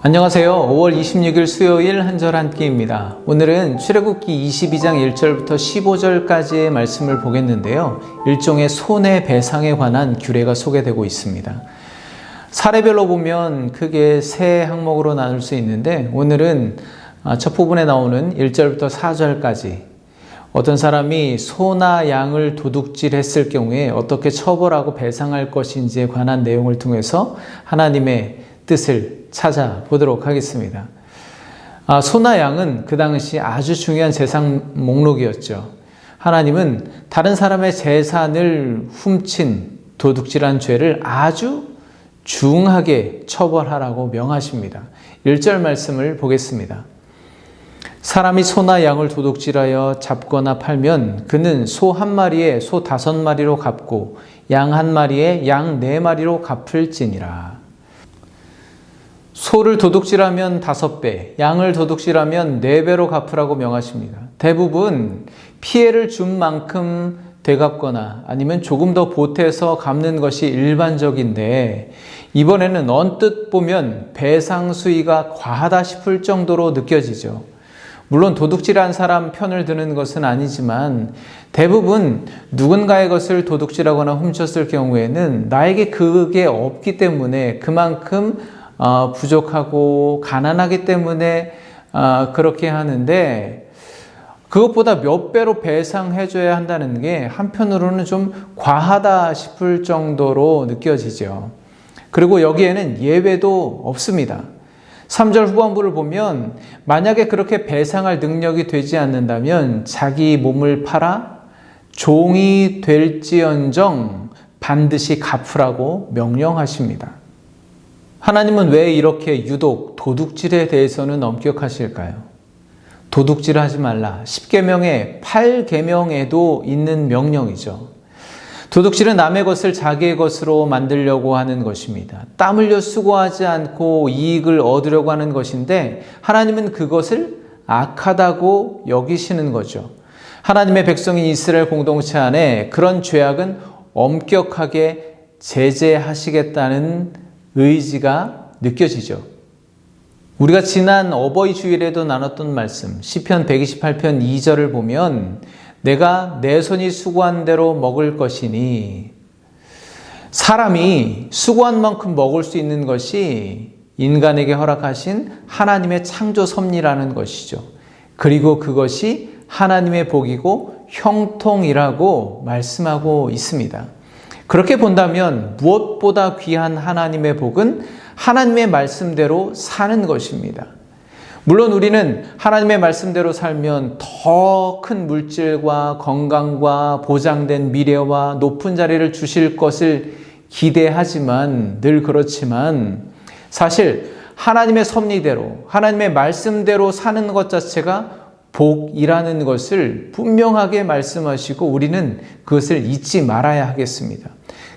안녕하세요. 5월 26일 수요일 한 절 한 끼입니다. 오늘은 출애굽기 22장 1절부터 15절까지의 말씀을 보겠는데요. 일종의 손해배상에 관한 규례가 소개되고 있습니다. 사례별로 보면 크게 세 항목으로 나눌 수 있는데, 오늘은 첫 부분에 나오는 1절부터 4절까지 어떤 사람이 소나 양을 도둑질했을 경우에 어떻게 처벌하고 배상할 것인지에 관한 내용을 통해서 하나님의 뜻을 찾아보도록 하겠습니다. 소나 양은 그 당시 아주 중요한 재산 목록이었죠. 하나님은 다른 사람의 재산을 훔친 도둑질한 죄를 아주 중하게 처벌하라고 명하십니다. 1절 말씀을 보겠습니다. 사람이 소나 양을 도둑질하여 잡거나 팔면 그는 소 한 마리에 소 5마리로 갚고 양 한 마리에 양 4마리로 갚을지니라. 소를 도둑질하면 5배, 양을 도둑질하면 4배로 갚으라고 명하십니다. 대부분 피해를 준 만큼 되갚거나 아니면 조금 더 보태서 갚는 것이 일반적인데, 이번에는 언뜻 보면 배상 수위가 과하다 싶을 정도로 느껴지죠. 물론 도둑질한 사람 편을 드는 것은 아니지만 대부분 누군가의 것을 도둑질하거나 훔쳤을 경우에는 나에게 그게 없기 때문에 그만큼 부족하고 가난하기 때문에 그렇게 하는데, 그것보다 몇 배로 배상해줘야 한다는 게 한편으로는 좀 과하다 싶을 정도로 느껴지죠. 그리고 여기에는 예외도 없습니다. 3절 후반부를 보면 만약에 그렇게 배상할 능력이 되지 않는다면 자기 몸을 팔아 종이 될지언정 반드시 갚으라고 명령하십니다. 하나님은 왜 이렇게 유독 도둑질에 대해서는 엄격하실까요? 도둑질하지 말라. 10계명의 8계명에도 있는 명령이죠. 도둑질은 남의 것을 자기의 것으로 만들려고 하는 것입니다. 땀 흘려 수고하지 않고 이익을 얻으려고 하는 것인데, 하나님은 그것을 악하다고 여기시는 거죠. 하나님의 백성인 이스라엘 공동체 안에 그런 죄악은 엄격하게 제재하시겠다는 의지가 느껴지죠. 우리가 지난 어버이 주일에도 나눴던 말씀, 시편 128편 2절을 보면 내가 내 손이 수고한 대로 먹을 것이니, 사람이 수고한 만큼 먹을 수 있는 것이 인간에게 허락하신 하나님의 창조 섭리라는 것이죠. 그리고 그것이 하나님의 복이고 형통이라고 말씀하고 있습니다. 그렇게 본다면 무엇보다 귀한 하나님의 복은 하나님의 말씀대로 사는 것입니다. 물론 우리는 하나님의 말씀대로 살면 더 큰 물질과 건강과 보장된 미래와 높은 자리를 주실 것을 기대하지만, 늘 그렇지만 사실 하나님의 섭리대로, 하나님의 말씀대로 사는 것 자체가 복이라는 것을 분명하게 말씀하시고 우리는 그것을 잊지 말아야 하겠습니다.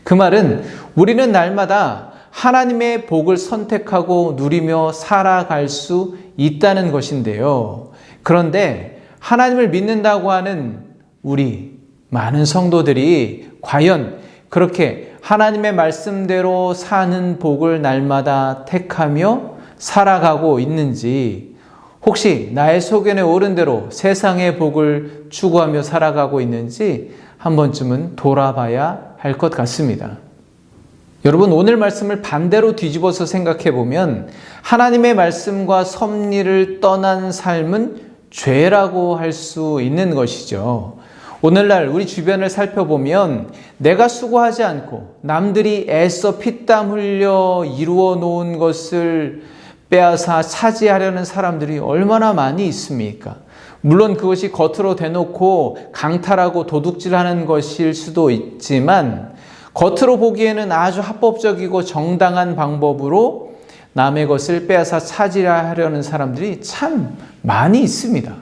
그 말은 우리는 날마다 하나님의 복을 선택하고 누리며 살아갈 수 있다는 것인데요. 그런데 하나님을 믿는다고 하는 우리 많은 성도들이 과연 그렇게 하나님의 말씀대로 사는 복을 날마다 택하며 살아가고 있는지, 혹시 나의 소견에 오른 대로 세상의 복을 추구하며 살아가고 있는지 한 번쯤은 돌아봐야 할 것 같습니다. 여러분, 오늘 말씀을 반대로 뒤집어서 생각해 보면 하나님의 말씀과 섭리를 떠난 삶은 죄라고 할 수 있는 것이죠. 오늘날 우리 주변을 살펴보면 내가 수고하지 않고 남들이 애써 피땀 흘려 이루어 놓은 것을 빼앗아 차지하려는 사람들이 얼마나 많이 있습니까? 물론 그것이 겉으로 대놓고 강탈하고 도둑질하는 것일 수도 있지만, 겉으로 보기에는 아주 합법적이고 정당한 방법으로 남의 것을 빼앗아 차지하려는 사람들이 참 많이 있습니다.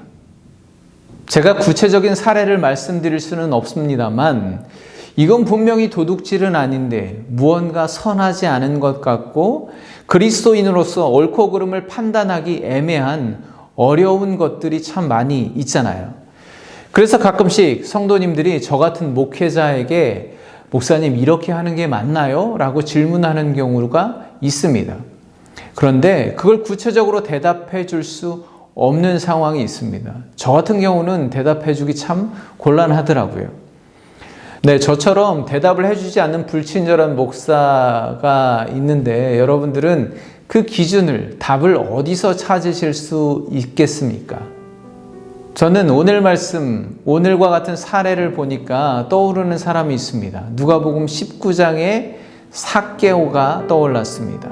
제가 구체적인 사례를 말씀드릴 수는 없습니다만, 이건 분명히 도둑질은 아닌데 무언가 선하지 않은 것 같고 그리스도인으로서 옳고 그름을 판단하기 애매한 어려운 것들이 참 많이 있잖아요. 그래서 가끔씩 성도님들이 저 같은 목회자에게 목사님 이렇게 하는 게 맞나요? 라고 질문하는 경우가 있습니다. 그런데 그걸 구체적으로 대답해 줄 수 없는 상황이 있습니다. 저 같은 경우는 대답해 주기 참 곤란하더라고요. 네, 저처럼 대답을 해주지 않는 불친절한 목사가 있는데 여러분들은 그 기준을, 답을 어디서 찾으실 수 있겠습니까? 저는 오늘 말씀, 오늘과 같은 사례를 보니까 떠오르는 사람이 있습니다. 누가복음 19장의 삭개오가 떠올랐습니다.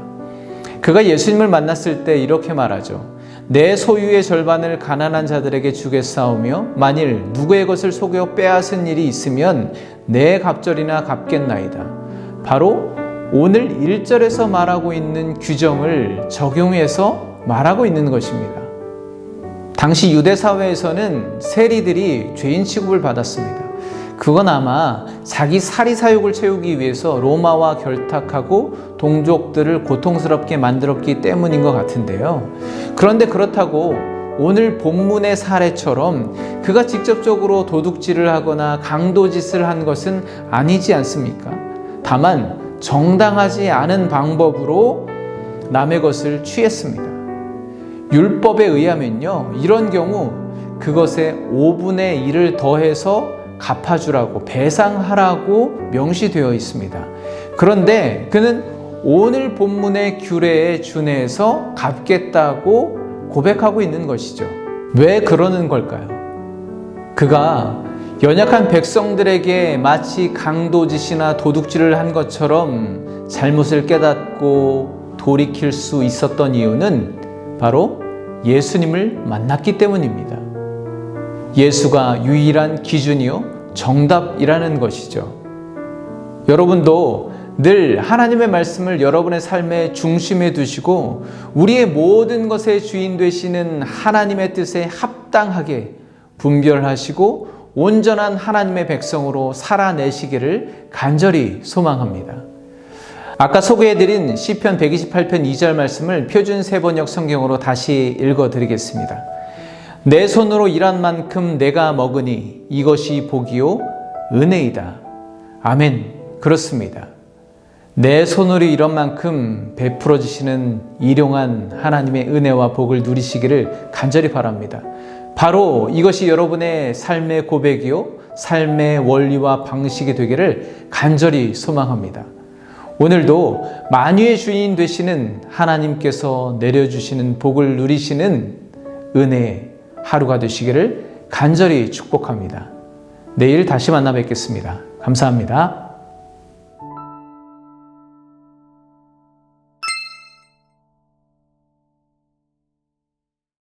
그가 예수님을 만났을 때 이렇게 말하죠. 내 소유의 절반을 가난한 자들에게 주겠사오며 만일 누구의 것을 속여 빼앗은 일이 있으면 내 갑절이나 갚겠나이다. 바로 오늘 1절에서 말하고 있는 규정을 적용해서 말하고 있는 것입니다. 당시 유대 사회에서는 세리들이 죄인 취급을 받았습니다. 그건 아마 자기 사리사욕을 채우기 위해서 로마와 결탁하고 동족들을 고통스럽게 만들었기 때문인 것 같은데요. 그런데 그렇다고 오늘 본문의 사례처럼 그가 직접적으로 도둑질을 하거나 강도짓을 한 것은 아니지 않습니까? 다만 정당하지 않은 방법으로 남의 것을 취했습니다. 율법에 의하면요, 이런 경우 그것에 5분의 1을 더해서 갚아주라고, 배상하라고 명시되어 있습니다. 그런데 그는 오늘 본문의 규례에 준해서 갚겠다고 고백하고 있는 것이죠. 왜 그러는 걸까요? 그가 연약한 백성들에게 마치 강도짓이나 도둑질을 한 것처럼 잘못을 깨닫고 돌이킬 수 있었던 이유는 바로 예수님을 만났기 때문입니다. 예수가 유일한 기준이요 정답이라는 것이죠. 여러분도 늘 하나님의 말씀을 여러분의 삶의 중심에 두시고 우리의 모든 것의 주인 되시는 하나님의 뜻에 합당하게 분별하시고 온전한 하나님의 백성으로 살아내시기를 간절히 소망합니다. 아까 소개해드린 시편 128편 2절 말씀을 표준 세번역 성경으로 다시 읽어드리겠습니다. 내 손으로 일한 만큼 내가 먹으니 이것이 복이요 은혜이다. 아멘. 그렇습니다. 내 손으로 일한 만큼 베풀어 주시는 일용한 하나님의 은혜와 복을 누리시기를 간절히 바랍니다. 바로 이것이 여러분의 삶의 고백이요 삶의 원리와 방식이 되기를 간절히 소망합니다. 오늘도 만유의 주인 되시는 하나님께서 내려주시는 복을 누리시는 은혜의 하루가 되시기를 간절히 축복합니다. 내일 다시 만나 뵙겠습니다. 감사합니다.